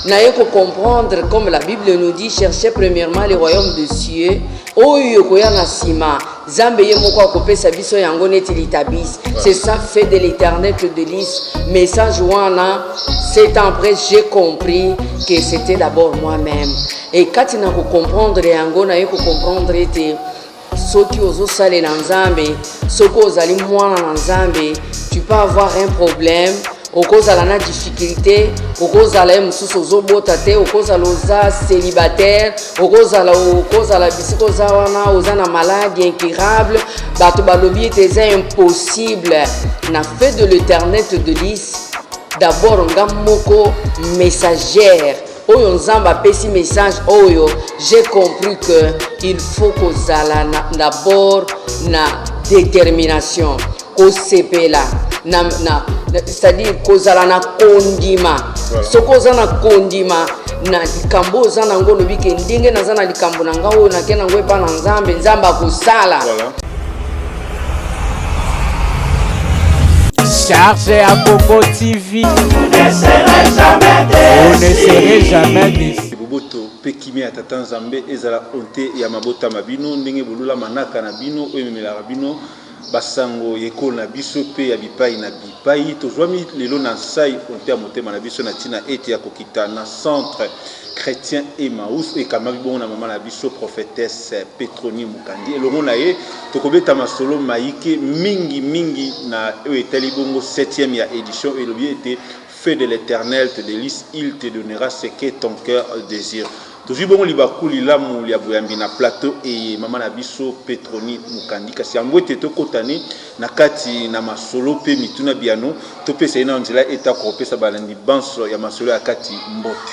naye ko comprendre comme la Bible nous dit, cherchez premièrement le royaume des cieux. Oyo koya na sima Zambe ye moko akopesa biso yango neti litabis. C'est ça fait de l'Éternel te délice. Message wana 7 ans après j'ai compris que c'était d'abord moi-même. Et quand tu n'as pas comprendre yango na ye ko comprendre te soki ozosalela nzambe soki ozali mwana na nzambe tu peux avoir un problème okozala na difficulté okozala ye mosusu ozobota te okozala oza célibataire okozala bisika oza wana oza na maladie incurable bato balobi ete eza impossible na fait de l'éternel te délice d'abord nga moko messagère oyo nzambe apesi message oyo j'ai compris que il faut kozala d'abord na détermination kosepela c'est-à-dire kozala na kondima soko oza na kondima na likambo oza nango lobi ke ndenge naza na likambo na nga oyo nake nango epa na nzambe akosala. Chargé à Congo TV, vous ne serez jamais déçus. Boboto pekimi ya tata nzambe ezala onte ya mabota mabino ndenge bolula manaka na bino oyo memela bino basango yeko na biso pe ya bipai na bipai tozwami lelo na sai onte ya motema na biso na tina ete ya kokita na centre chrétien Emmaüs et kamaki bongo na mama na biso prophétesse Petroni Mukandi elongo na ye tokobeta masolo maike mingi na etali bongo 7e ya édition elobi ete fait de l'Éternel te délice, il te donnera ce que ton cœur désire. Toujours bon libakuli lamu liaboyambi na plateau et mama na biso Petroni Mukandi kasi ambwete to kotani na kati na masolo pe mituna biano to pesa ina nzela eta ko pesa balandi banso ya masolo ya kati mbote.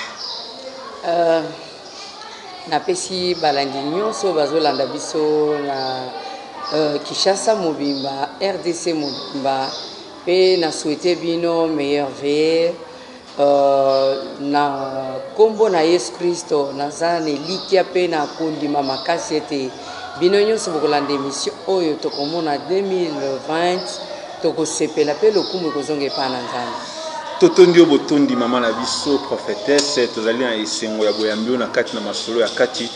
Na pesi balandi nyonso bazolanda biso na Kinshasa mobimba RDC mobimba pe na souhaité bino meilleur veille na kombo na Yesu Kristo naza ne likia pe na kondima makasi ete bino nyonso bokolanda émission oyo tokomona 2020 tokosepela pe lokumu ekozonga epa na nzambe. Totondi obotondi mama na biso prophétesse tozali na esengo ya boyambio na kati na masolo ya kati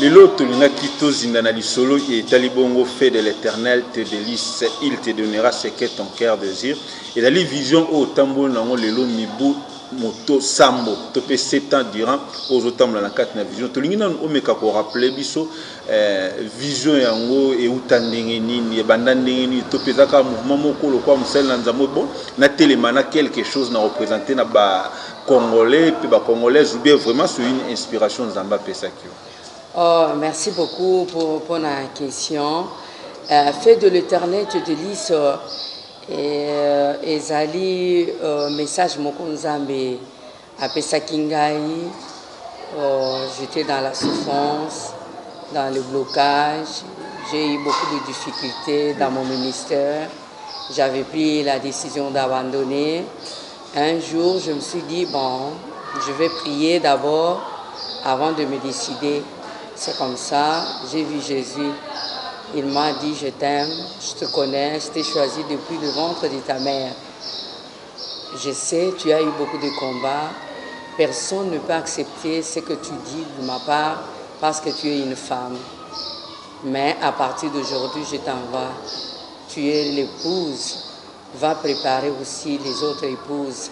lelo tolingaki tozinda na lisolo etali bongo fait de l'Éternel te délice il te donnera ce que ton cœur désire et la vision au tambo nango lelo mibu moto sambo to pe 7 ans durant aux otambola na kati na vision tolingi na omeka ko rappeler biso vision yango e utandenge nini e banda ndenge nini to pezaka mouvement moko lokwa musel na nzambo bon na télémana quelque chose na représenter na ba congolais pe ba congolais ou bien vraiment sur une inspiration nzamba pesaki. Oh, merci beaucoup pour la question. Fait de l'Éternel te délice ezali message moko nzambe apesaki ngai. J'étais dans la souffrance, dans le blocage, j'ai eu beaucoup de difficultés dans mon ministère. J'avais pris la décision d'abandonner. Un jour, je me suis dit, bon, je vais prier d'abord avant de me décider. C'est comme ça, j'ai vu Jésus. Il m'a dit, je t'aime, je te connais, je t'ai choisi depuis le ventre de ta mère. Je sais, tu as eu beaucoup de combats. Personne ne peut accepter ce que tu dis de ma part parce que tu es une femme. Mais à partir d'aujourd'hui, je t'envoie. Tu es l'épouse. Va préparer aussi les autres épouses.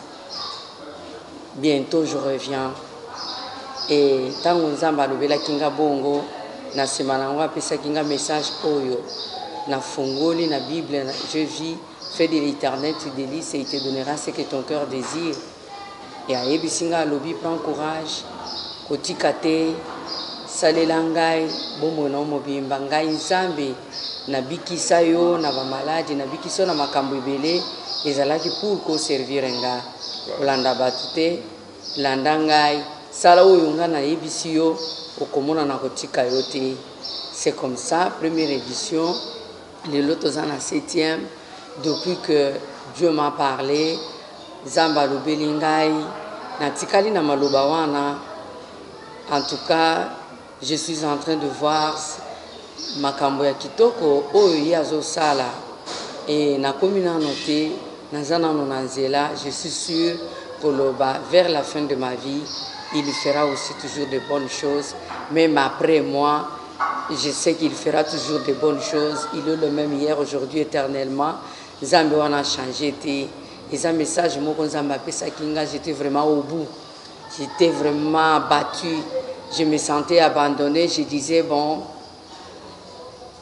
Bientôt, je reviens. Et tant que nous avons la kinga bongo, na semanangwa pesa kinga message oyo, na fongoli na Bible, je vis, fais de l'Éternel tu délices et il te donnera ce que ton cœur désire. Et à Ebisinga lobi prends courage, kotikate, salelangai, bomono mobimba ngai nzambe, na bikisa yo na ba maladi, na bikiso na makambo ebele, ezalaki pour ko servir nga. Olanda batute, landa ngai, sala oyo nga na yebisi yo okomona na kotika yo te. C'est comme ça, première édition, les lotos en la 7e, depuis que Dieu m'a parlé, Zamba Lobelingai, Natikali na maloba wana. En tout cas, je suis en train de voir makambo ya kitoko oyo yazo sala et na komina noté nazana nonanzela, je suis sûr koloba vers la fin de ma vie, il fera aussi toujours de bonnes choses. Même après moi, je sais qu'il fera toujours de bonnes choses. Il est le même hier, aujourd'hui, éternellement. Zambé on a changé. Et un message, moi, quand Zambé a Kinga, j'étais vraiment au bout. J'étais vraiment abattu. Je me sentais abandonné. Je disais, bon,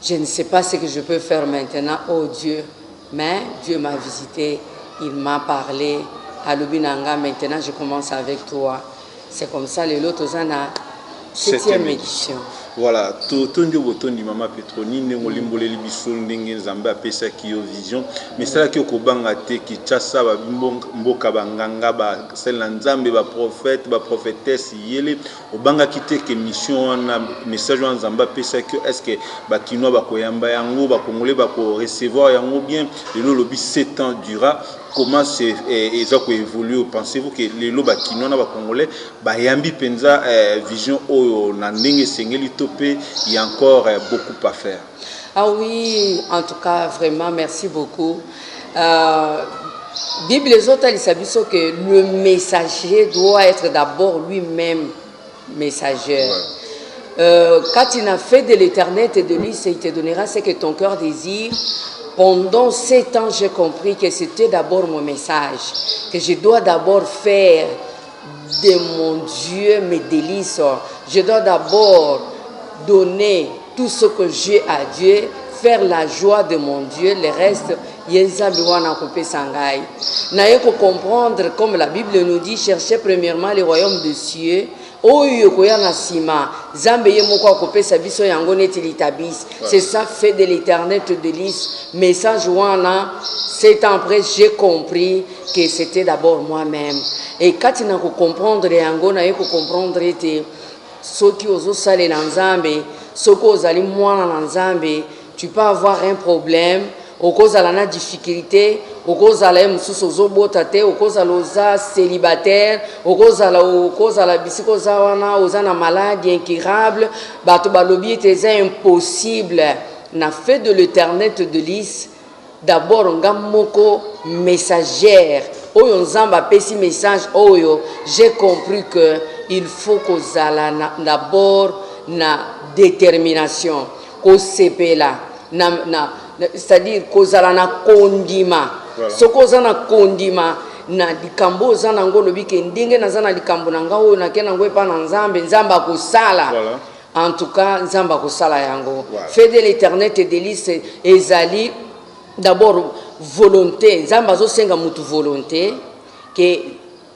je ne sais pas ce que je peux faire maintenant, oh Dieu. Mais Dieu m'a visité, il m'a parlé. À Lubinanga, maintenant je commence avec toi. C'est comme ça, les autres, on a 7e édition. Voilà, tondi botondi mama Petroni ndenge olimboleli biso ndenge Nzambe apesaki yo vision mais ça ki okobanga te Kinshasa ba mboka banganga ba sel na Nzambe ba prophète ba prophétesse yele obanga kite ke mission wana message wana Nzambe apesaki est-ce que ba kinois ba koyamba yango ba congolais ba ko recevoir yango bien lelo lobi 7 ans dura. Comment c'est évolué? Pensez-vous que les loba kinois ba congolais ba yambi penza vision o na ndenge sengeli topé, il y a encore beaucoup à faire? Ah oui, en tout cas vraiment merci beaucoup. Bible les autres ils savent que le messager doit être d'abord lui-même messager. Ouais. Quand il a fait de l'éternel et de lui, il te donnera ce que ton cœur désire. Pendant 7 ans, j'ai compris que c'était d'abord mon message, que je dois d'abord faire de mon Dieu mes délices. Je dois d'abord donner tout ce que j'ai à Dieu, faire la joie de mon Dieu, le reste, Naye ko comprendre, comme la Bible nous dit, cherchez premièrement le royaume des cieux. C'est ça fait de l'éternel te délice. Message wana, 7 ans après, j'ai compris que c'était d'abord moi-même. Et quand tu n'as pas comprendre, il faut comprendre que ceux qui osent saler dans Nzambe, ceux qui osent aller moins dans Nzambe, tu peux avoir un problème. Au cause de la difficulté, au cause de la mususozobotate, au cause de la célibataire, au cause de la bisikozawana, aux ana maladie incurable, bato balobi était impossible. Na fait de l'éternel te délice. D'abord ngamoko messagère. Oyo nzamba pesi message oyo, j'ai compris que il faut qu'on ala d'abord na détermination, qu'on sepela c'est-à-dire kozala na kondima soko zana kondima na likambo zana ngolo bike ndenge na zana likambo na ngao na kena ngwe pa na Nzambe Nzamba kosala en tout cas Nzamba kosala yango fait de l'éternel te délice ezali d'abord volonté Nzamba zo senga mutu volonté que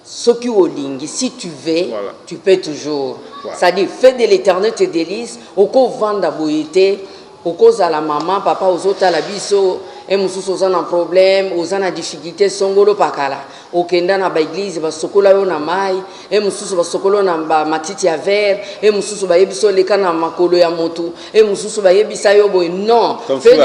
ce qui olingi si tu veux tu peux toujours c'est-à-dire fait de l'éternel te délice oko vanda boyete au cause à la maman, papa, aux autres à la biso, et mususu aux un problème, aux un difficulté, songolo pakala. Au kenda na ba église, ba sokola yo na mai, et mususu ba sokolo na ba matiti ya verre, et mususu ba yebiso leka na makolo ya moto, et mususu ba yebisa yo boy. Non, fais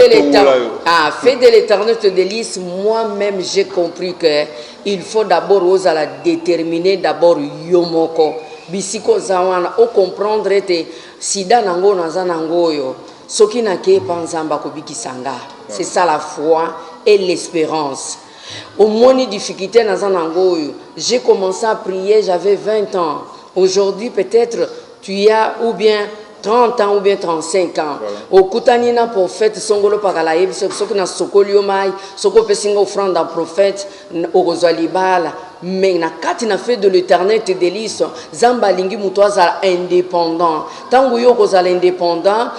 de l'éternel te délice. Moi-même, j'ai compris que il faut d'abord aux à la déterminer, d'abord yomoko. Bisiko zawana, au comprendre te sida nango na zanango yo. C'est ça la foi et l'espérance. Au moins de difficulté dans un angoyo, j'ai commencé à prier, j'avais 20 ans. Aujourd'hui, peut-être tu as ou bien 30 ans ou bien 35 ans. Au Koutanina prophète, Songolo Paralaïb, ce que na Sokolio Mai, Soko Pessinga offrande d'un prophète, au Rosalibala. Mais na kati na fait de l'éternel te délice Zamba lingi mutoza indépendant tango yo kozala indépendant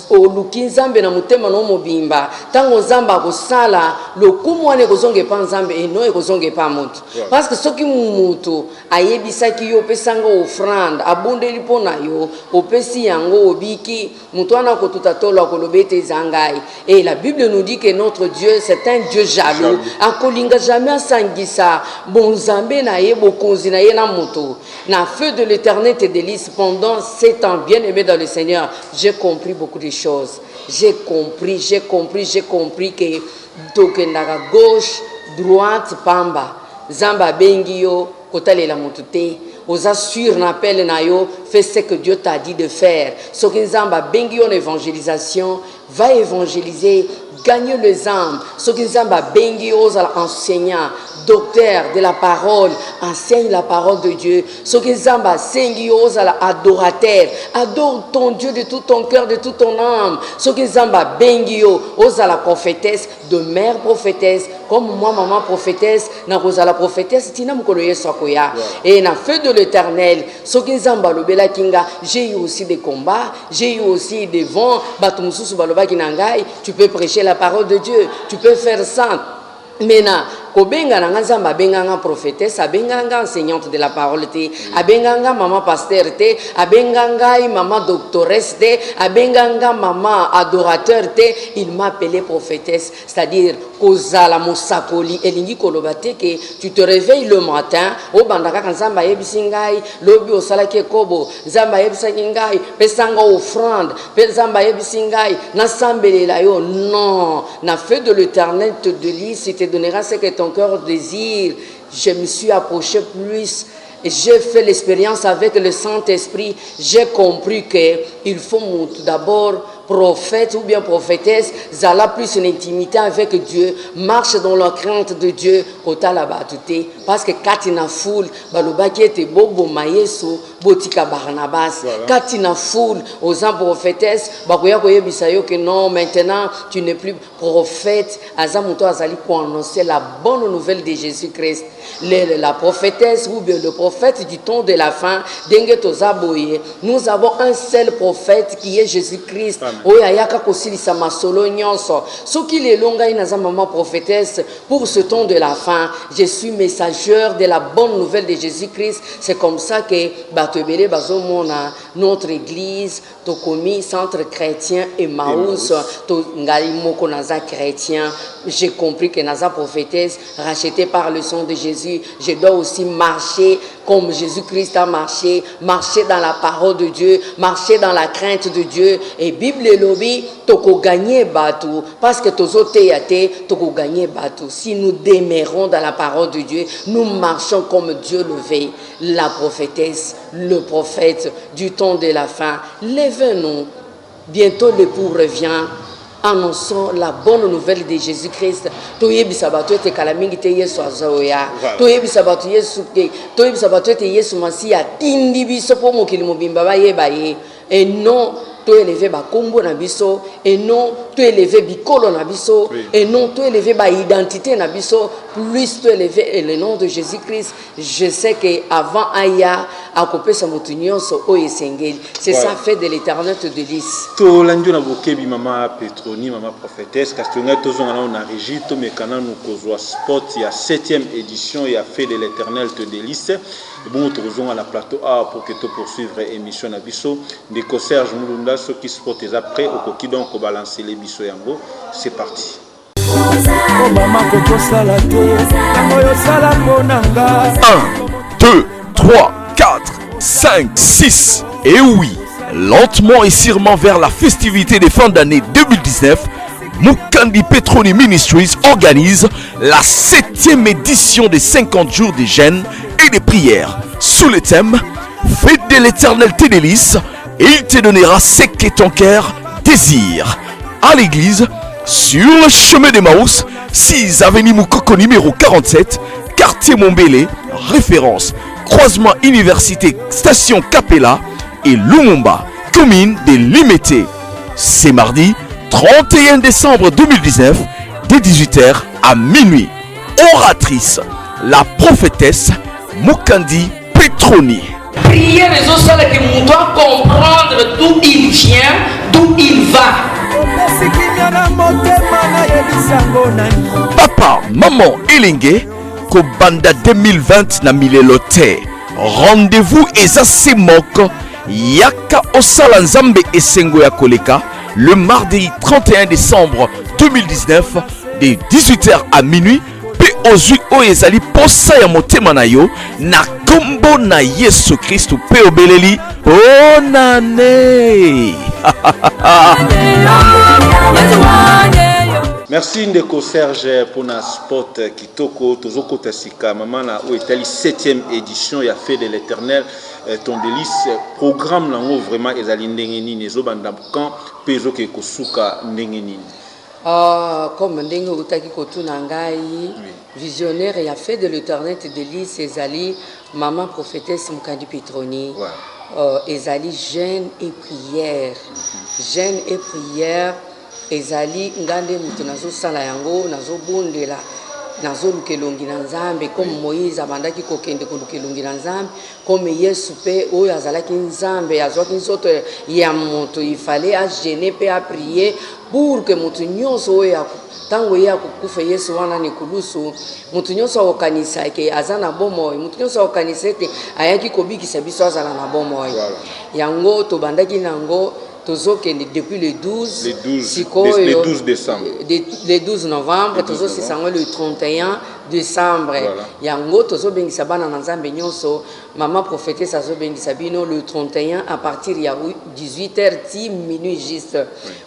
o luki Nzambe na mutema no mobimba tango Nzamba kosala lokumwane kozonge pa Nzambe eno ekozonge pa mutu parce que soki mutu ayebisaki yo pesanga offrande abondeli pona yo opesi yango obiki mutu ana kotutatola kolobete zangai. Et la Bible nous dit que notre Dieu c'est un Dieu jaloux akolinga jamais asangisa bon Nzambe na ye bokonzi na ye na moto na feu de l'éternel te délice. Pendant 7 ans bien aimé dans le Seigneur, j'ai compris beaucoup de choses. J'ai compris que tokendaka gauche droite pamba Zamba bengi yo kotalela moto te oza sur n'appel na yo, fais ce que Dieu t'a dit de faire. Soki Nzamba bengi yo en évangélisation, va évangéliser, gagne les âmes. Soki Nzamba bengi yo ozala enseignant, docteur de la parole, enseigne la parole de Dieu. Ce que Zamba sengi ozala adorateur, adore ton Dieu de tout ton cœur, de toute ton âme. Ce que Zamba bengio ozala prophétesse, de mère prophétesse, comme moi maman prophétesse, na ozala prophétesse tina mukolo yesu akoya. Et na feu de l'Éternel, ce que Zamba lobela kinga, j'ai eu aussi des combats, j'ai eu aussi des vents, batumususu baloba kinangai, tu peux prêcher la parole de Dieu, tu peux faire ça. Maintenant, kobenga na nzamba benganga prophétesse, abenganga enseignante de la parole te, abenganga maman pasteur te, abenganga maman doctoresse te, abenganga maman adorateur te, il m'a appelé prophétesse, c'est-à-dire kozala mosakoli elingi kolobate que tu te réveilles le matin, o bandaka nzamba yebisingai, lobi osalaki kobo, nzamba yebisaki ngai, pesanga offrande, nzamba yebisingai, na sambelela yo, non, na feu de l'Éternel te délice, il te donnera ce que ton cœur désire. Je me suis approché plus. J'ai fait l'expérience avec le Saint-Esprit. J'ai compris qu'il faut tout d'abord prophète ou bien prophétesse, zala plus une intimité avec Dieu, marche dans la crainte de Dieu, kota la batute, parce que katina foule, balobaki était bobo mayeso, botika Barnabas, katina foule, aux ans prophétesse, bakoya koye bisayo que non, maintenant tu n'es plus prophète, azamuto azali pour annoncer la bonne nouvelle de Jésus-Christ. La prophétesse ou bien le prophète du temps de la fin, nous avons un seul prophète qui est Jésus-Christ. Prophétesse pour ce temps de la fin, je suis messageur de la bonne nouvelle de Jésus-Christ. C'est comme ça que notre église, Tokomi, centre chrétien Emmaüs, chrétien. J'ai compris que Naza prophétesse, rachetée par le sang de Jésus, je dois aussi marcher comme Jésus-Christ a marché, marcher dans la parole de Dieu, marcher dans la crainte de Dieu. Et Bible lobby, toko gagner bateau, parce que tozo teyate, toko gagner bateau. Si nous demeurons dans la parole de Dieu, nous marchons comme Dieu le veut. La prophétesse, le prophète du temps de la fin, lève-nous. Bientôt l'époux revient. Annonçons la bonne nouvelle de Jésus-Christ. Toyebi sabato ete kalamingi te Yesu azoya. Toyebi sabato Yesu ke. Toyebi sabato ete Yesu Masia tindi biso po mokili mobimba ba yeba ye. Et non to élevé ba kombo na biso, et non to élevé bikolo na biso, et non to élevé ba identité na biso, plus to élevé le nom de Jésus-Christ. Je sais que avant aya akopé sa motunyoso o esengeli. C'est ça fait de l'Éternel te délice. To landio na bokebi mama Petroni, mama prophétesse, kastonga tozonga na régie to mekana nous kozwa spot ya 7e édition ya fait de l'Éternel te délice. Bon tozonga la plateau A pour que to poursuivre émission na biso de Serge Mulunda ce qui spot est après au coquille donc au balancer les biso yango. C'est parti. 1, 2, 3, 4, 5, 6. Et oui, lentement et sûrement vers la festivité des fins d'année 2019, Mukandi Petroni Ministries organise la 7e édition des 50 jours de jeûne et de prières sous le thème Fête de l'Éternel tes délices et il te donnera ce que ton cœur désire. À l'église, sur le chemin d'Emmaüs, 6 avenue Moukoko numéro 47, quartier Mombele, référence, croisement université, station Capella et Lumumba, commune de Limete. C'est mardi 31 décembre 2019, de 18h à minuit. Oratrice, la prophétesse Mukandi Petroni. Prier les autres, que nous doit comprendre d'où il vient, d'où il va. Papa, maman, Elinge, Kobanda 2020 na milelote. Rendez-vous ezase moko, Yaka Osala Nzambe Esengo ya Koleka, le mardi 31 décembre 2019, de 18h à minuit. Ozui oezali posa ya motema na yo na kombo na Yesu Kristo pe obeleli bonane. Merci Ndeko Serge pour na spot kitoko tozoko tasika mama na o etali 7e édition ya fait de l'Éternel ton délice programme nango vraiment ezali ndenge nini ezobanda quand pezo ke kosuka ndenge nini. Comme ndenge utaki kotuna ngai visionnaire et a fait de l'éternel de l'Is ezali maman prophétesse Mukandi Petroni. Ezali jeûne et prière. Jeûne et prière ezali ngande mutu nazo sala yango nazo bondela nazo lukelongi na Nzambe comme Moïse abandaki kokende kolukelongi na Nzambe comme Yesu pe oyo azalaki Nzambe azwaki nzoto ya moto il fallait à jeûner pe à prier pour que mutu nyonso oyo tango ya kukufa Yesu wana ni kulusu mutu nyonso okanisa ke azana bomoy mutu nyonso okanisa te ayaki kobikisa biso azala na bomoy yango to bandaki nango depuis le 12 décembre. Le 12 novembre, le 31 décembre. Yango tozo bengisa bana na Nzambe nyonso, maman prophétesse azo bengisa bino le 31 à partir ya 18h10 minuit juste.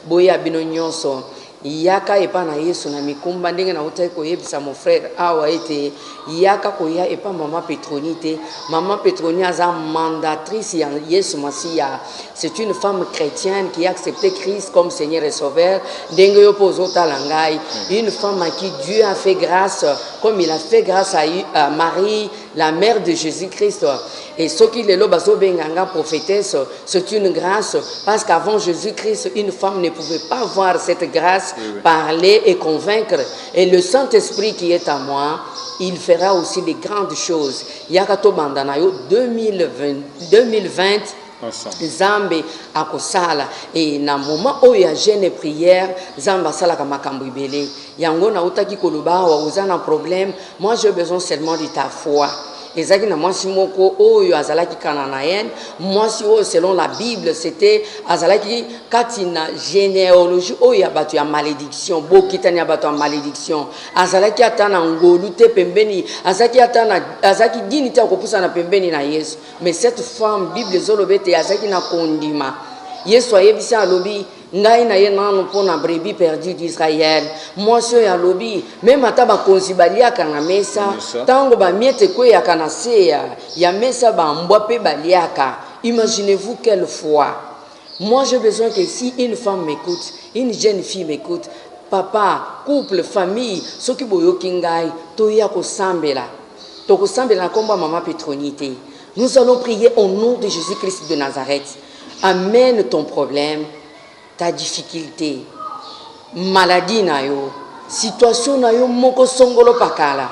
Boya bino nyonso. Yaka epa na Yesu na mikumba ndenge na utai koyebisa mon frère awa ete yaka koya epa maman Petroni te. Maman Petroni aza mandatrice ya Yesu Masia. C'est une femme chrétienne qui a accepté Christ comme Seigneur et Sauveur. Ndenge yo pozo talangai, une femme à qui Dieu a fait grâce comme il a fait grâce à Marie, la mère de Jésus-Christ. Et ce qui est là, prophétesse, c'est une grâce parce qu'avant Jésus-Christ, une femme ne pouvait pas voir cette grâce, parler et convaincre. Et le Saint-Esprit qui est à moi, il fera aussi de grandes choses. Yakato Bandanayo 2020. Zambe akosala et na moment où il y a jeûne et prière Zamba sala kama kambibele yango na utaki koluba wa uzana problème moi j'ai besoin seulement de ta foi. Ezaki na mwasi moko oyo azalaki cananaïenne mwasi oyo selon la Bible c'était azalaki katina généalogie oyo ya bato ya malédiction bokitani ya bato ya malédiction azalaki atana ngolu te pembeni azaki dini te kopusa na pembeni na Yesu mais cette femme Bible zolobete azaki na kondima Yesu ayebisa alobi ngai na ye nanu pona brebis perdu d'Israël mwasi oyo alobi même ata bakonzi baliaka na mesa tango bamiete kweyaka na se ya mesa bambwa pe baliaka. Imaginez-vous quelle foi. Moi j'ai besoin que si une femme m'écoute, une jeune fille m'écoute, papa, couple, famille, soki boyoki ngai toya kosambela tokosambela na komba maman Petroni te. Nous allons prier au nom de Jésus-Christ de Nazareth. Amène ton problème, ta difficulté, maladie na yo, situation na yo moko songolo pakala.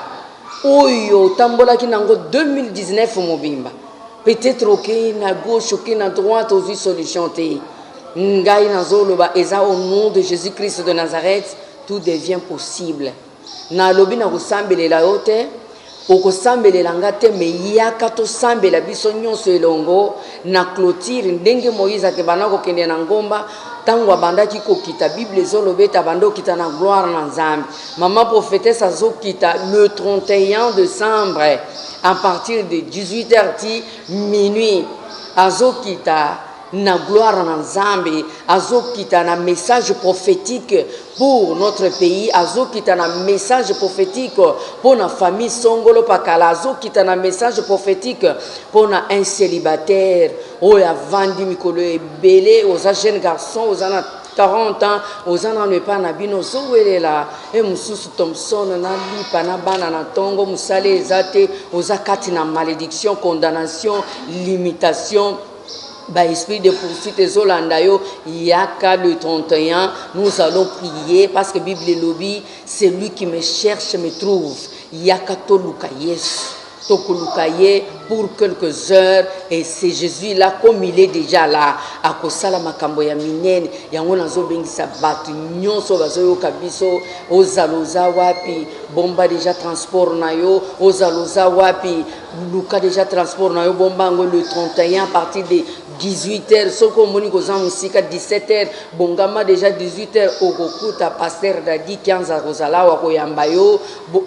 Oyo tambola ki nango 2019 mobimba. Peut-être ok na gauche, ok na droite aux solutions te. Ngai nazoloba eza au nom de Jésus-Christ de Nazareth, tout devient possible. Na lobi na kosambelela yo te. Okosambelela nga te me yaka to sambela biso nyonso elongo na clôture ndenge Moïse akebana kokende na ngomba tango abandaki kokita Bible ezolobeta bando kita na gloire na Nzambe. Maman prophétesse azokita le 31 décembre à partir de 18h10 minuit azokita na gloire na Nzambe azokita na message prophétique pour notre pays azokita na message prophétique pour la famille songolo pakala azokita na message prophétique pour un célibataire oya vandi mikolo ebele oza jeune garçon oza na 40 ans ozana ne pas na bino zowelela e mususu Thompson na lipa na bana na tongo musale ezate oza kati na malédiction condamnation limitation Bah, esprit de poursuite Zolandayo, Yaka le 31, nous allons prier parce que Bible lobby, c'est lui qui me cherche, me trouve. Yaka Toluka Yes. Tokulukaye pour quelques heures et c'est Jésus là comme il est déjà là à kosala makambo ya minene yango nazo bengisa batu nyonso bazoyo kabiso ozaloza wapi bomba déjà transport na yo ozaloza wapi luka déjà transport na yo bomba ngo le 31 à partir de 18h soko moni koza musika 17h bongama déjà 18h okokuta pasteur dadi 15 kozala wa koyamba yo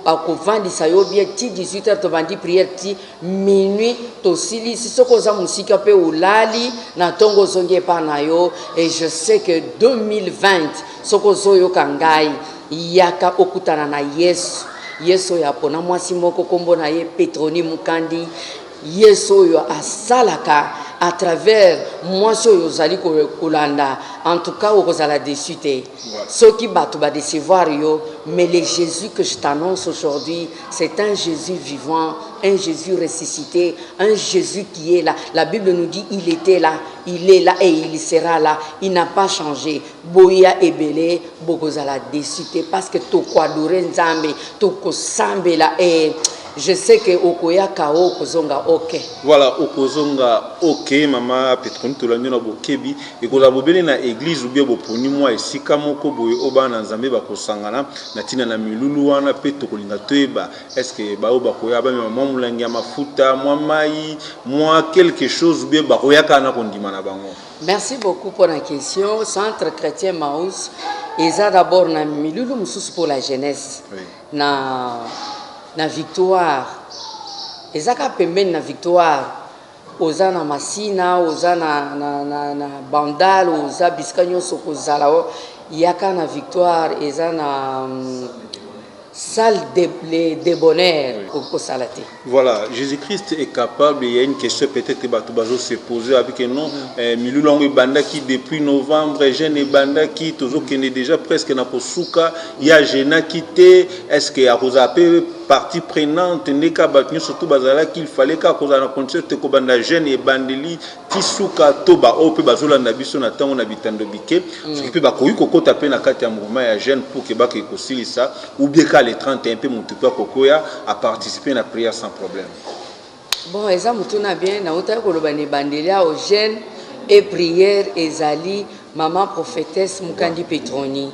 akovandisa yo bien ti 18h to bandi prière ti minuit to sili soko za musika pe olali na tongo zonge pa na yo et je sais que 2020 soko zoyo kangai yaka okutana na Yesu ya pona mwasi moko kombo na ye Petroni Mukandi Yesu yo asalaka à travers moi so yozali kolanda en tout cas okozala déçu te ceux qui bato ba décevoir yo mais le Jésus que je t'annonce aujourd'hui c'est un Jésus vivant, un Jésus ressuscité, un Jésus qui est là. La Bible nous dit il était là, il est là et il sera là, il n'a pas changé. Boya ebele bokozala déçu te parce que toko adorer Nzambe toko sambela et je sais que okoya kao kozonga ok. Voilà, okozonga ok mama Petroni tolandi na bokebi et koza bobele na église ou bien boponi moi esika moko boye obana Nzambe bakosangana na tina na milulu wana pe tokolinga toyeba est-ce que ba obakoya ba mama mulangi ya mafuta moi mai moi quelque chose ou bien bakoya kana kondima na bango. Merci beaucoup pour la question. Centre chrétien Maus eza d'abord na milulu mususu pour la jeunesse. Oui. Na victoire ezaka pembeni na victoire oza na masina oza na bandal oza bisika nyonso kozala yaka na victoire eza na salle de bonheur au salati. Voilà, Jésus-Christ est capable. Il y a une question peut-être que Batubazo s'est posée avec un nom. Milulongo Banda qui depuis novembre, jeune Banda qui toujours qui est déjà presque na Kosuka. Il y a Jena qui était. Est-ce que à cause partie prenante n'est qu'à battre surtout Bazala qu'il fallait qu'à cause d'un concert que Banda jeune et Bandeli Tisuka Toba Ope Bazola Nabiso Natan on habitant de Biké. Ce qui peut bakoui Koko taper na kati ya mouvement ya jeune pour que baki kosili ça ou bien les 31 peu Montupa Kokoya à participer à la prière sans problème. Bon, et ça mutuna bien na uta ko lobani bandelia aux jeunes et prière ezali maman prophétesse Mukandi Petroni.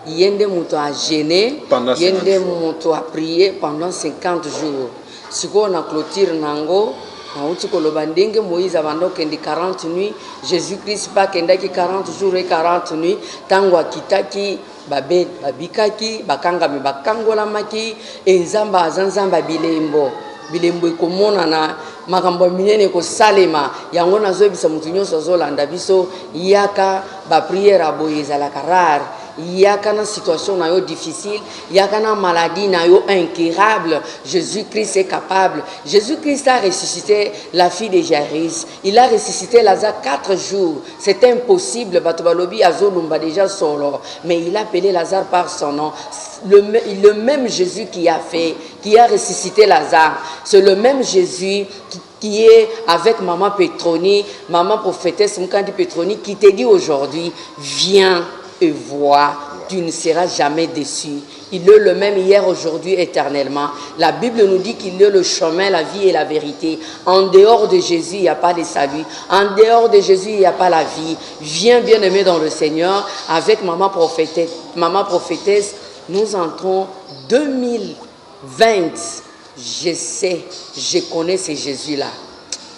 Yende muto a gêné, yende muto a prié pendant 50 jours. Siko na clôture nango na uti ko lobandenge Moïse abando kendi 40 nuits, Jésus-Christ pa kendaki 40 jours et 40 nuits, tango akitaki babe babikaki bakanga me bakangola maki enzamba azanzamba bilembo ekomona na makambo minene ko salema yango nazobisa mutu nyonso zolanda biso yaka ba prière aboyeza la carrare yaka na situation na yo difficile yaka na maladie na yo incurable. Jésus-Christ est capable. Jésus-Christ a ressuscité la fille de Jairus, il a ressuscité Lazare 4 jours. C'est impossible batobalobi azolumba déjà solo, mais il a appelé Lazare par son nom. Le même Jésus qui a ressuscité Lazare, c'est le même Jésus qui est avec maman Petroni, maman prophétesse Mukandi Petroni, qui te dit aujourd'hui, viens et vois, tu ne seras jamais déçu. Il est le même hier, aujourd'hui, éternellement. La Bible nous dit qu'il est le chemin, la vie et la vérité. En dehors de Jésus, il n'y a pas de salut. En dehors de Jésus, il n'y a pas la vie. Viens, bien-aimé dans le Seigneur, avec maman prophétesse. Maman prophétesse, nous entrons 2020. Je sais, je connais ce Jésus-là.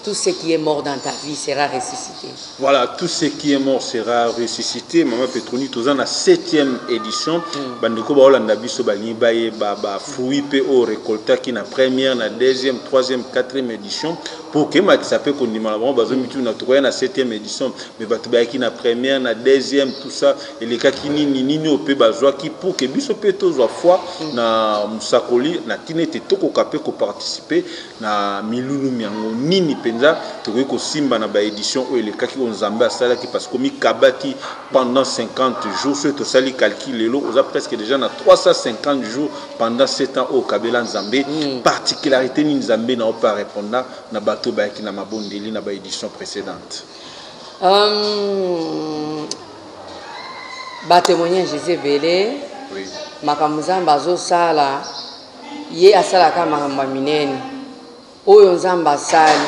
Tout ce qui est mort dans ta vie sera ressuscité. Voilà, tout ce qui est mort sera ressuscité. Maman Petroni, tous en la 7e édition. Bandeko ba Holanda biso ba libaye ba fruit PO récolta qui na première, na deuxième, troisième, quatrième édition. Pour que ma s'appelle qu'on dit malheureusement bazo mitu na troisième, na 7e édition. Mais batuba qui na première, na deuxième, tout ça. Et les cas qui ni au pe bazwa qui pour que biso pe tozo fois na musakoli na tinete toko kapé ko participer na milulu miango nini penza tokoki kosimba na ba édition o les cas qui on zamba sala qui parce que mi kabati pendant 50 jours ce to sali calcul lelo on a presque déjà na 350 jours pendant 7 ans au Kabela Nzambe. Particularité ni Nzambe na pas répondre na bato ba ki na mabondeli na ba édition précédente. Ba témoignage Jésus belé. Oui. Makamuzamba zo sala ye asala ka makamba minene. Oyo Nzamba sali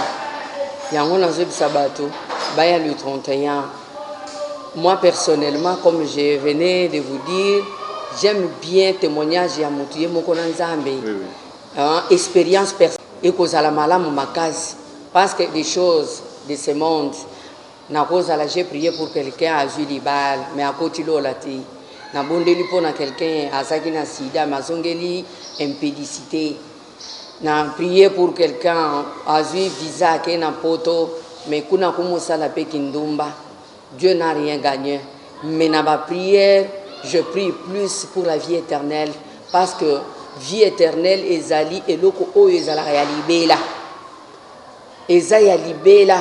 yango nazobisa bato baya le 31. Moi personnellement, comme je venais de vous dire, j'aime bien témoignage ya mutu ye moko na Nzambe. Expérience personnelle et kozala malamu makazi parce que des choses de ce monde na kozala j'ai prié pour quelqu'un a vu libal mais à côté lolati na bondeli pour na quelqu'un azaki na sida mazongeli impédicité. Na prié pour quelqu'un a vu visa qui na poto mais kuna kumosa la pe kindumba. Dieu n'a rien gagné. Mais na ba prière, je prie plus pour la vie éternelle parce que vie éternelle ezali eloko oyo ezala ya libela. Eza ya libela.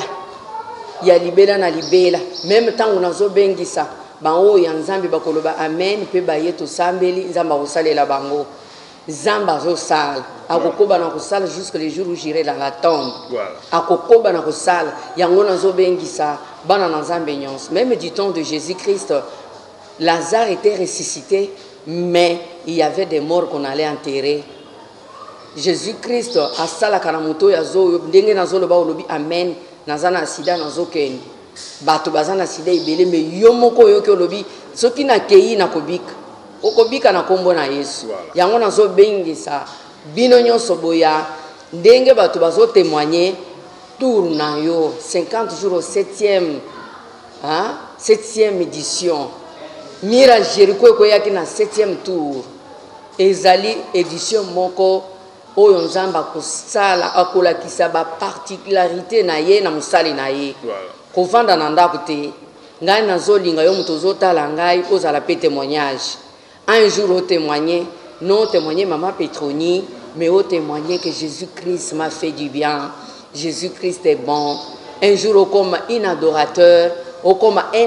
ya libela na libela même tango nazo bengisa bango ya nzambe bakoloba amen pe baye to sambeli nzamba kosalela bango Zamba Rosal, akokoba na kosala jusqu'à les jours où j'irai dans la tombe. Akokoba na kosala, yango nazo bengisa bana na nzambe nyonso. Même du temps de Jésus-Christ, Lazare était ressuscité, mais il y avait des morts qu'on allait enterrer. Jésus-Christ a sala kana moto ya zo ndenge nazo loba olobi amen nazana sida nazo ken. Bato bazana sida ibele me yo moko yo ke olobi soki na kei na kobika. Okobika na kombo na Yesu. Yango nazo bengisa bino nyonso boya ndenge bato bazo témoigner tour na yo 50 jours au 7e édition. Mira Jericho ko yaki na 7e tour. Ezali édition moko oyo nzamba kosala akolakisa ba particularité na ye na musali na ye. Kovanda na ndako te. Ngai nazo linga yo muto zotala ngai ozala pe témoignage. Un jour, au témoigner, non témoigner Maman Petroni, mais au témoigner que Jésus-Christ m'a fait du bien. Jésus-Christ est bon. Un jour, au comme un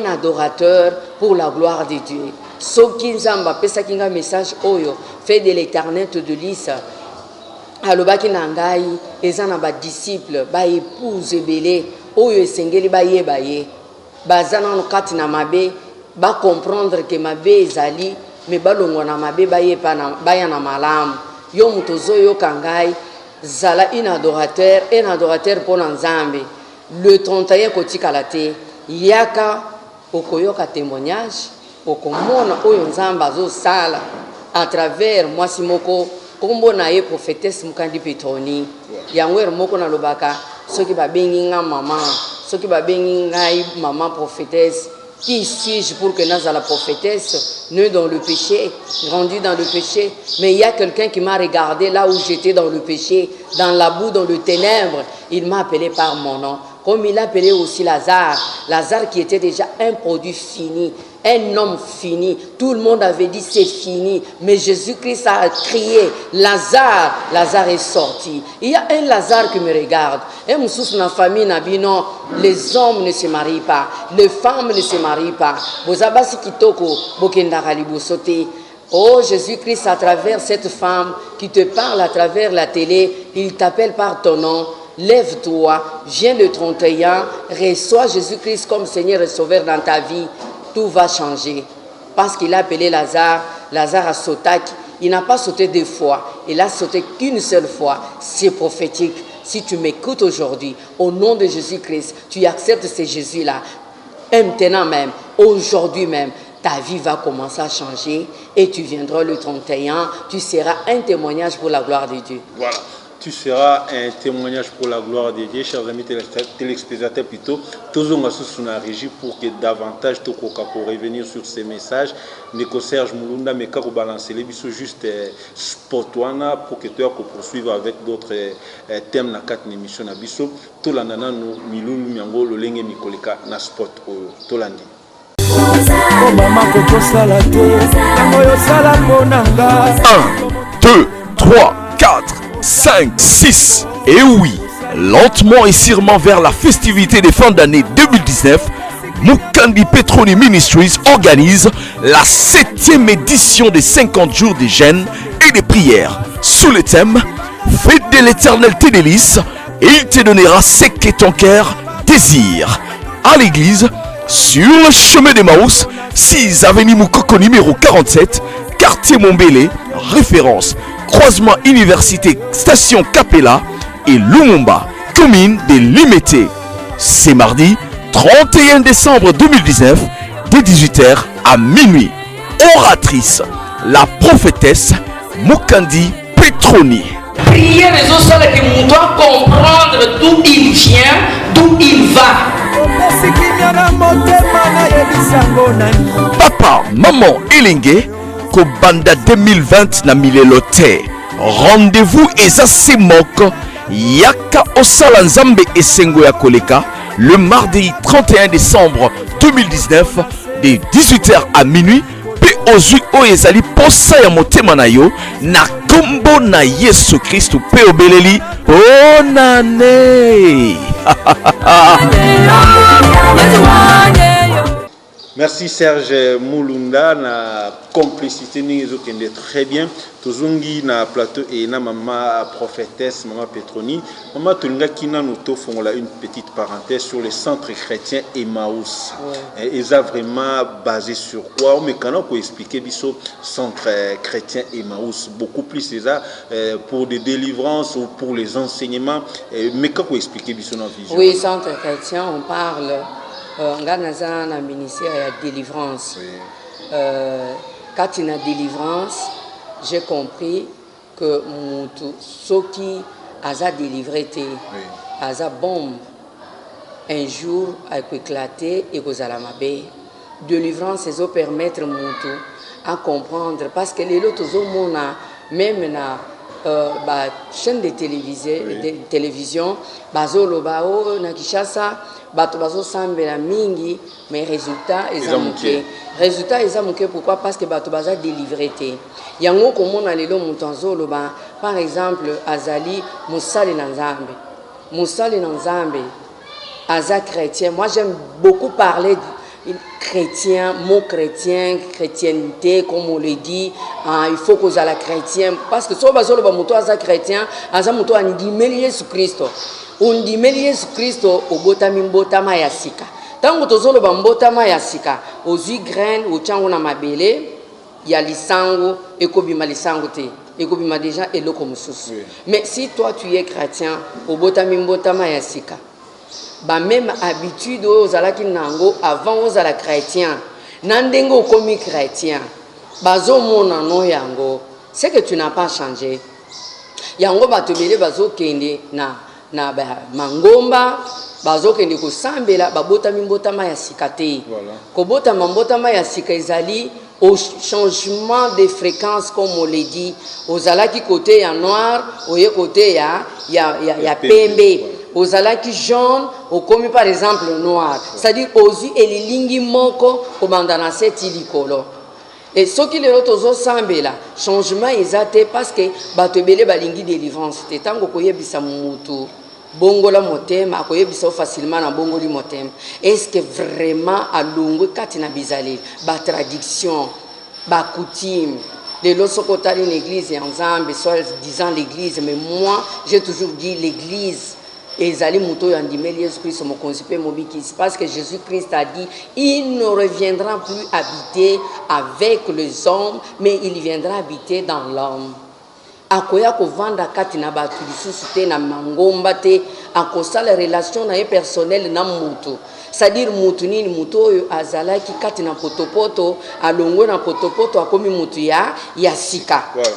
adorateur pour la gloire de Dieu. Ce qui nous a fait un message, fait de l'éternel de l'Is. Alobaki nangai, ezana ba disciple, ba épouse belé, oyo esengeli ba ye. Bazana no kati na mabe, ba comprendre que mabe ezali mais balongo na mabe baya na malamu yo mutozo yo kangai zala un adorateur pour nzambe le 31 kotika late yaka okoyoka témoignage okomona oyo nzamba zo sala à travers moi simoko kombo na ye prophétesse Mukandi Petroni yango moko na lobaka soki babengi nga maman soki babengi ngai maman prophétesse. Qui suis-je pour que Naza la prophétesse, née dans le péché, grandie dans le péché, mais il y a quelqu'un qui m'a regardé là où j'étais dans le péché, dans la boue, dans le ténèbre, il m'a appelé par mon nom. Comme il a appelé aussi Lazare qui était déjà un produit fini, un homme fini. Tout le monde avait dit c'est fini, mais Jésus-Christ a crié, Lazare est sorti. Il y a un Lazare qui me regarde. Et dans la famille, les hommes ne se marient pas, les femmes ne se marient pas. Oh Jésus-Christ, à travers cette femme qui te parle à travers la télé, il t'appelle par ton nom. Lève-toi, viens le 31, reçois Jésus-Christ comme Seigneur et Sauveur dans ta vie. Tout va changer. Parce qu'il a appelé Lazare a sauté. Il n'a pas sauté 2 fois, il a sauté qu'une seule fois. C'est prophétique. Si tu m'écoutes aujourd'hui, au nom de Jésus-Christ, tu acceptes ce Jésus-là. Maintenant même, aujourd'hui même, ta vie va commencer à changer et tu viendras le 31. Tu seras un témoignage pour la gloire de Dieu. Voilà. Tu seras un témoignage pour la gloire de Dieu, chers amis téléspectateurs plutôt. Tous on sous la régie pour que davantage de pour revenir sur ces messages. Nico Serge Mulunda mais quand balancer les bisous juste sportwana pour que tu aies poursuivre avec d'autres thèmes na 4 émissions na bisou. Tout la nana no milulu miango le lenge mikoleka na sport to landi. Oh maman koko sala te, moyo sala ponanga. 1 2 3 4 5, 6. Et oui, lentement et sûrement vers la festivité des fins d'année 2019, Mukandi Petroni Ministries organise la 7e édition des 50 jours de jeûne et de prières sous le thème Fête de l'éternel tes délices et il te donnera ce que ton cœur désire. À l'église, sur le chemin de Maus, 6 avenue Moukoko numéro 47, quartier Mombele, référence croisement Université Station Capella et Lumumba, commune de Limete. C'est mardi 31 décembre 2019, de 18h à minuit. Oratrice, la prophétesse Mukandi Petroni. Prier les autres, c'est que nous doit comprendre d'où il vient, d'où il va. Papa, maman, Elingue, Kobanda 2020 na milelote. Rendez-vous eza moko yaka osala nzambe esengo ya koleka le mardi 31 décembre 2019 de 18h à minuit pe ozui oyo ezali posa ya motema na yo na kombo na Yesu Kristu pe obeleli onane Merci Serge Moulunda na complicité nous très bien. Tozungi na plateau et na maman prophétesse, maman Petroni. Maman Tolinga Kina nous t'offrons là une petite parenthèse sur les centres chrétiens Emmaüs. Ouais. Ils sont vraiment basé sur quoi? Mais quand on peut expliquer biso centre chrétien Emmaüs beaucoup plus déjà pour des délivrances ou pour les enseignements. Mais quand on peut expliquer biso dans vision? Oui, centre chrétien, on parle. On a un ministère de délivrance. Oui. Quand il y a délivrance, j'ai compris que ceux qui ont délivré, ont bombe, un jour, a éclaté et vous allez m'abeille. Délivrance, c'est pour permettre à comprendre. Parce que les autres, même na chaîne de télévision, bazolo bao na Kishasa, bato bazo sambela mingi, mais résultat ezamuke. Résultat ezamuke pourquoi? Parce que bato baza délivré te. Yango komona lelo mutanzolo ba par exemple azali musali na Nzambe. Musali na Nzambe aza chrétien. Moi j'aime beaucoup parler de chrétien, mot chrétien, chrétienté, comme on le dit, il faut que la chrétien, parce que si on est chrétien, on dit Jésus Christ. On dit Jésus Christ au botama yasika. Tant que tu as botama yasika, aux graines, au tchango na mabele, il y a lisango, et kobima lisango te, et kobima déjà et l'eau comme sous. Mais si toi tu es chrétien, au botama yasika. Ba même habitude aux alaki nango avant aux ala chrétien nandengo komi chrétien bazo mona no yango c'est que tu n'as pas changé yango batobele bazo kende na ba mangomba bazo kende ko sambela babota mimbotama ya sikate ko bota mambotama ya sika ezali au changement de fréquence comme on le dit aux alaki côté ya noir au côté ya pembe aux alaki jaune, au commis par exemple noir. C'est-à-dire aux yeux et les lignes moko au bandana cette ilikolo. Et ce qui les autres semblent là, changement exact parce que batebele balingi délivrance. Te tango koye bisa mutu. Bongo la motem, akoye bisa facilement na bongo li motem. Est-ce que vraiment à longue katina bizali, ba traduction, ba coutume. Les lots sont côté une église et ensemble, soit disant l'église, mais moi j'ai toujours dit l'église. Et Zali Mouto Yandimé, Jésus-Christ, mon concepé, parce que Jésus-Christ a dit il ne reviendra plus habiter avec les hommes, mais il viendra habiter dans l'homme. Akoya ko vanda katina batu lisusu na mangomba te akosa la relation na personnel na mutu. C'est-à-dire mutu nini mutu oyo azala ki katina potopoto alongo na potopoto akomi mutu ya sika. Voilà.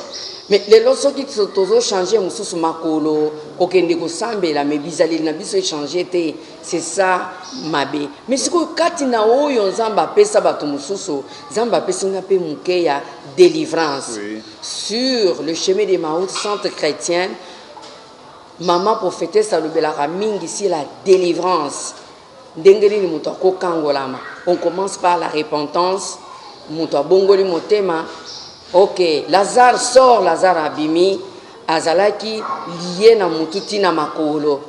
Mais les lorsqu'ils qui sont toujours changés, mususu makolo, kokende ko sambela, mais bizali na biso changer te, c'est ça mabe. Mais ce que katina oyo nzamba pesa batu mususu, nzamba pesa ngape muke ya délivrance. Oui. Sur le chemin des Maout, centre chrétien, maman prophétesse alobela mingi ici la délivrance. Ndengeli ni muto ko kangolama. On commence par la repentance, muto bongoli motema. Ok, Lazare sort, Lazare abimi, azalaki lié na mututi na makolo.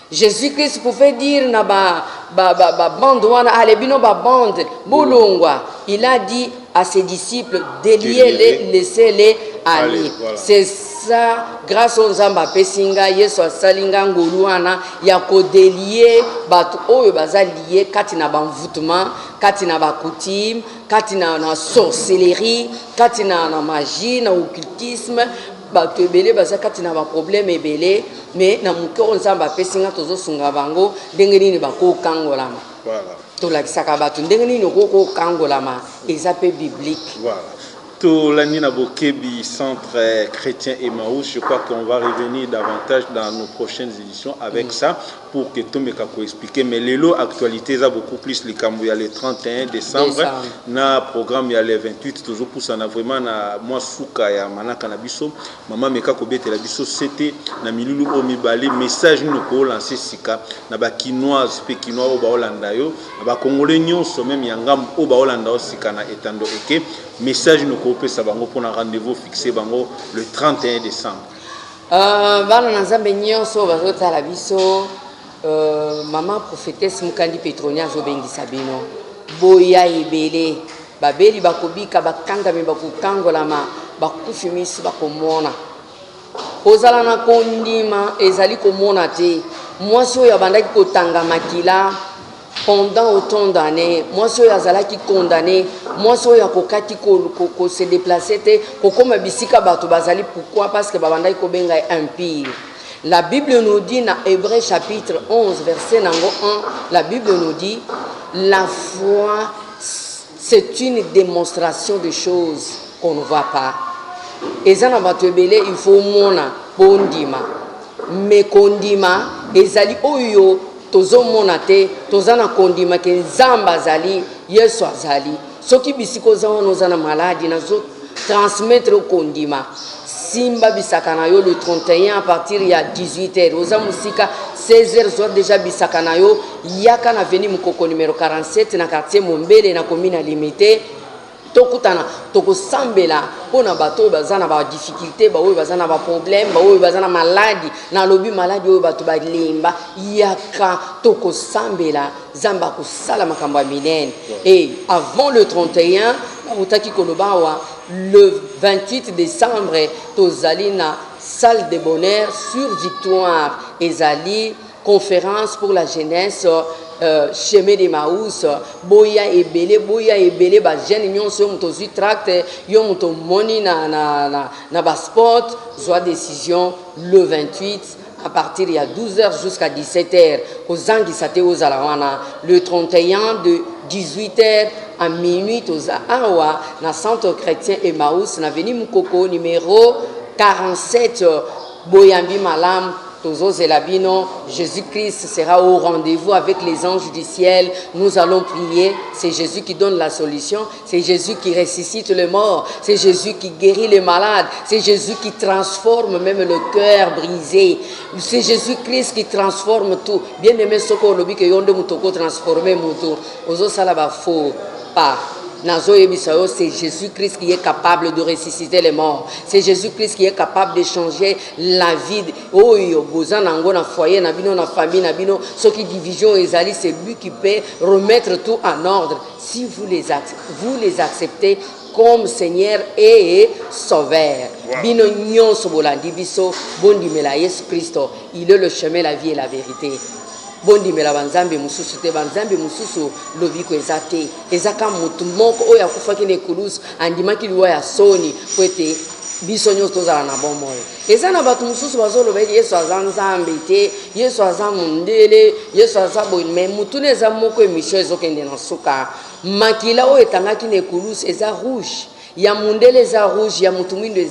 Jésus-Christ pouvait dire na bande wana alebino ba bande bulungwa. Il a dit à ses disciples déliez-les, laissez-les aller. Voilà. C'est ça, grâce aux Nzamba pesinga yeso salinga ngoluana ya ko délier batu oyo baza lié katina ba envoûtement, katina ba coutume, katina na sorcellerie, katina na magie, na occultisme, batu ebele baza katina ba problème ebele, mais na muko Nzamba pesinga tozo sunga bango ndenge nini ba ko kangolama. Voilà. To la kisaka batu ndenge nini ko kangolama, ezape biblique. Voilà. Tout l'année na Bokebi centre chrétien Emmaüs, je crois qu'on va revenir davantage dans nos prochaines éditions avec ça pour que tout me kako expliquer. Mais les lots actualités ça beaucoup plus les camps il y a le 31 décembre, na programme il y a le 28 toujours pour ça na vraiment na moi souka ya manaka na biso maman meka ko bete la biso c'était na milulu o mibale message nous ko lancer sika na ba kinoise pe kinois o ba Holanda yo na ba congolais nyonso même yangam o ba Holanda o sika na etando eke message nous ko pesa bango pour un rendez-vous fixé bango le 31 décembre. Bana na Nzambe nyonso bazotala biso maman prophétesse Mukandi Petronia zo bengisa bino boya ebele babeli bakobika bakangami bakokangolama bakufi miso bakomona kozala na kondima ezali komona te mwasi oyo abandaki kotanga makila pendant autant d'années mwasi oyo azalaki condamné mwasi oyo akokaki se déplacer te kokoma bisika bato bazali pourquoi parce que babandaki kobenga empire. La Bible nous dit dans Hébreux chapitre 11 verset nango 1, la Bible nous dit la foi c'est une démonstration de choses qu'on ne voit pas. Ezana batebele il faut mona bondima mais kondima ezali oyo tozo mona te tozana kondima ke nzamba azali Yesu azali soki bisiko zawo nozana maladi nazo transmettre au kondima simba bisaka na yo le 31 à partir ya 18h oza musika 16h soit déjà bisaka na yo yaka na veni mukoko numéro 47 na quartier Mombele na commune limité tokutana tokosambela pona bato bazana ba difficulté ba oyo bazana ba problème ba oyo bazana maladie na lobi maladie oyo bato balimba yaka tokosambela zamba kosala makambo minene. Et avant le 31 utaki kolobawa le 28 décembre tozali na salle de bonheur sur Victoire ezali conférence pour la jeunesse chemin de Maús boya ebele ba jeune nyonso yo moto zui tract yo moto moni na ba sport soit décision le 28 à partir de 12h jusqu'à 17h kozangisa te ozala wana le 31 de 18h à minuit toza awa na centre chrétien Emmaüs na veni Mukoko numéro 47 boyambi malam Tozo Zelabino, Jésus-Christ sera au rendez-vous avec les anges du ciel. Nous allons prier. C'est Jésus qui donne la solution. C'est Jésus qui ressuscite les morts. C'est Jésus qui guérit les malades. C'est Jésus qui transforme même le cœur brisé. C'est Jésus-Christ qui transforme tout. Bien aimé, ce qu'on oublie que yonde mutoko transformer mutu. Ozo salaba faux pas. C'est Jésus-Christ qui est capable de ressusciter les morts. C'est Jésus-Christ qui est capable de changer la vie. Oh, na foyer, na bino, na famille, na bino. Ce qui division ezali, c'est lui qui peut remettre tout en ordre. Si vous les acceptez comme Seigneur et Sauveur. Bino nyon sobolandi biso, bondi mela Yesu Christo. Il est le chemin, la vie et la vérité. Bondi mela banzambe mususu te banzambe mususu lobiko ezate ezaka mutu moko oya kufaki ne kulus andimaki liwa ya soni kwete biso nyo tozala na bomoyo ezana batu mususu bazoloba Yesu azanzambe te Yesu azamundele Yesu azabo me mutu neza moko emission ezokende na suka makila oyo etangaki ne kulus eza rouge ya mundele eza rouge ya mutumindo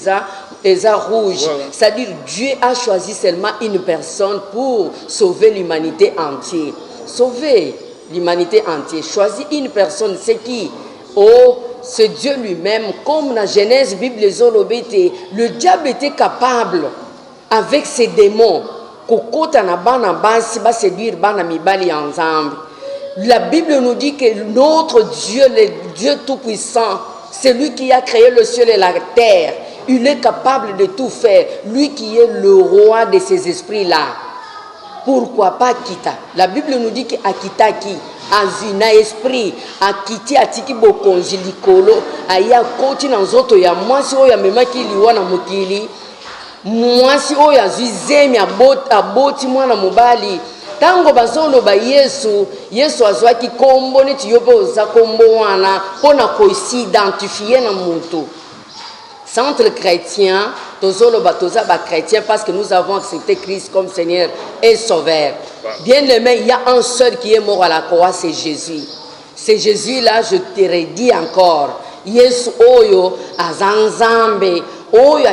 eza rouge. Voilà. C'est-à-dire Dieu a choisi seulement une personne pour sauver l'humanité entière. Sauver l'humanité entière. Choisir une personne, c'est qui? Oh, c'est Dieu lui-même. Comme dans Genèse, Bible, le diable était capable, avec ses démons, la Bible nous dit que notre Dieu, le Dieu Tout-Puissant, c'est lui qui a créé le ciel et la terre. Il est capable de tout faire. Lui qui est le roi de ces esprits-là. Pourquoi pas Kita? La Bible nous dit qu'Akita qui azina esprit akiti atiki bokonzi likolo aya koti na nzoto ya mwasi oyo amemaki liwa na mokili mwasi oyo azizemi aboti mwana mobali tango bazoloba Yesu azwaki kombo neti yo pe oza kombo wana mpona kosidentifier na mutu. Centre chrétien, toza ba chrétien parce que nous avons accepté Christ comme Seigneur et Sauveur. Bien aimé, il y a un seul qui est mort à la croix, c'est Jésus. C'est Jésus là, je te redis encore. Yesu oyo azanzambe, oyo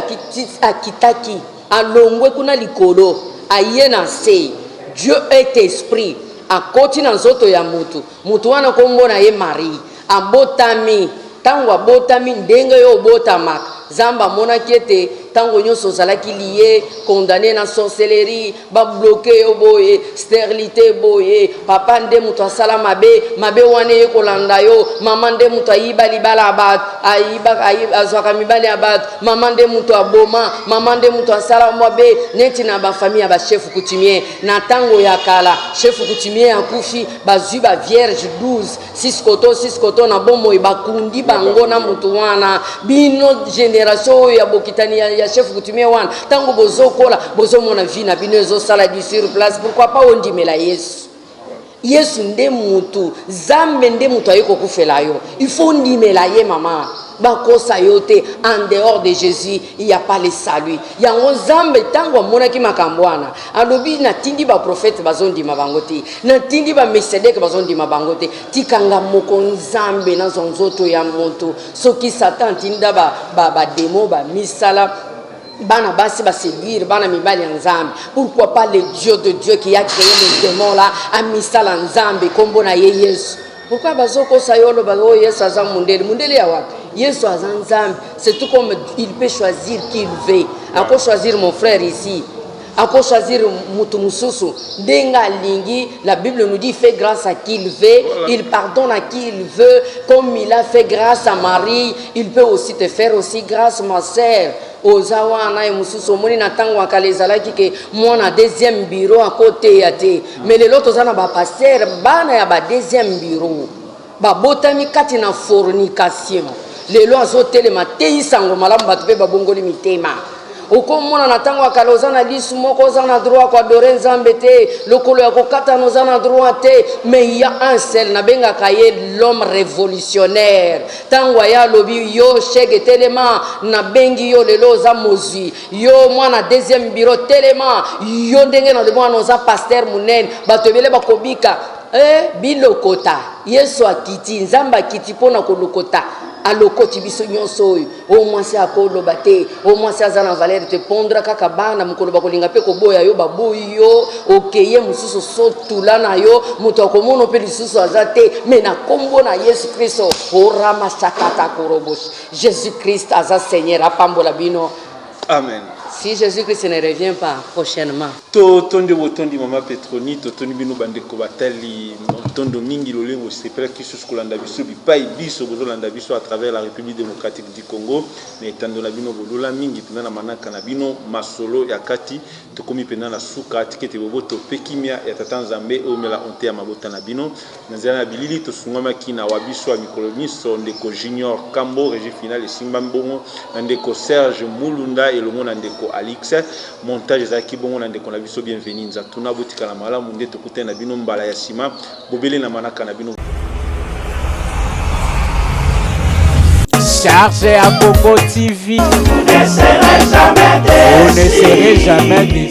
akitaki, alongwe kuna likolo, ayena se. Dieu est esprit. Akoti na nzoto ya mutu. Mutu wana kombo na ye Marie. Abotami. Tango abotami ndenge yo botamaka. Zamba mona kiete tango nyonso ozalaki lié condamné na sorcellerie babloqué yo boye stérilité boye papa nde moto asala mabe wana ye kolanda yo mama nde moto ayiba libala ya bato azwaka mibali ya bato mama nde moto aboma mama nde moto asala mabe neti na bafamille ya bachef coutumier na ntango ya kala chef coutumier akufi bazwi bavierge 12 6 koto na bomoi bakundi bango na moto wana bino génération oyo ya bokitani ya chef coutumier wana ntango bozokola bozomona vi na bino ezosala du sur place pourquoi pas ondimela yesu nde mutu zambe nde mutu aye kokufela yo il faut ondimela ye mama bakosa yo te en dehors de Jésus il y a pas le salut yango zambe tango amonaki makambo wana alobi natindi baprofete bazondima bango te natindi bamesedeke bazondima bango te tikanga moko nzambe na nzoto ya moto soki satan tinda bademo bamisala bana basi ba séduire bana mibali ya nzambe pourquoi pas le Dieu de Dieu qui a créé les démons là a misala nzambe kombo na ye Yesu pourquoi bazoko sayolo bazo Yesu aza mundele ya wapi Yesu aza nzambe c'est tout comme il peut choisir qui il veut ako choisir mon frère ici ako choisir mutu mususu ndenga lingi la Bible nous dit fait grâce à qui il veut il pardonne à qui il veut comme il a fait grâce à Marie il peut aussi te faire aussi grâce ma sœur ozawa na mususu moni na tango akala ezalaki ke mwana deuxième bureau à côté ya te mais lelo tozana ba pasteur bana ya ba deuxième bureau ba botami kati na fornication lelo azotelema teisango malamu bato pe babongoli mitema okomona na tango akala ozana lisu moko ozana droit kwa dore nzambe te lokolo ya kokata nozana droit te mais il y a un seul na benga kaye l'homme révolutionnaire tango ya lobi yo chege telema na bengi yo lelo za mozwi yo mwana deuxième bureau telema yo ndenge na mwana oza pasteur munene bato ebele bakobika bilokota Yesu akiti nzamba akiti pona kolokota alokoti biso nyonso oyo au moins c'est akoloba te au moins c'est azana valeur te pondra kaka bana mukolo bakolinga pe koboya yo baboyi yo okeye mususu sotula na yo muto akomono pe lisusu azate mais na kombo na Yesu Kristo orama sakata korobos Jésus Christ aza Seigneur apambola bino amen. Si Jésus-Christ ne revient pas prochainement. Tondi botondi mama Petroni tondi bino bandeko batali tondo mingi lolengo sepela kisu skolanda biso bipai biso bozolanda biso à travers la République démocratique du Congo mais tando na bino bolola mingi pena na manaka na bino masolo ya kati tokomi pena na suka tikete boboto pekimia ya tata Nzambe omela onte ya mabota na bino nazana na bilili tosungama kina wabiso ya mikoloniso ndeko Junior Kambo régie finale Simba Mbongo ndeko Serge Mulunda et le monde ndeko Alix montage za kibongo na ndeko na biso bienvenue nza tuna botika na malamu nde tokutana bino mbala ya sima bobele na manaka na bino chargé à Congo TV. Vous ne serez jamais déçus.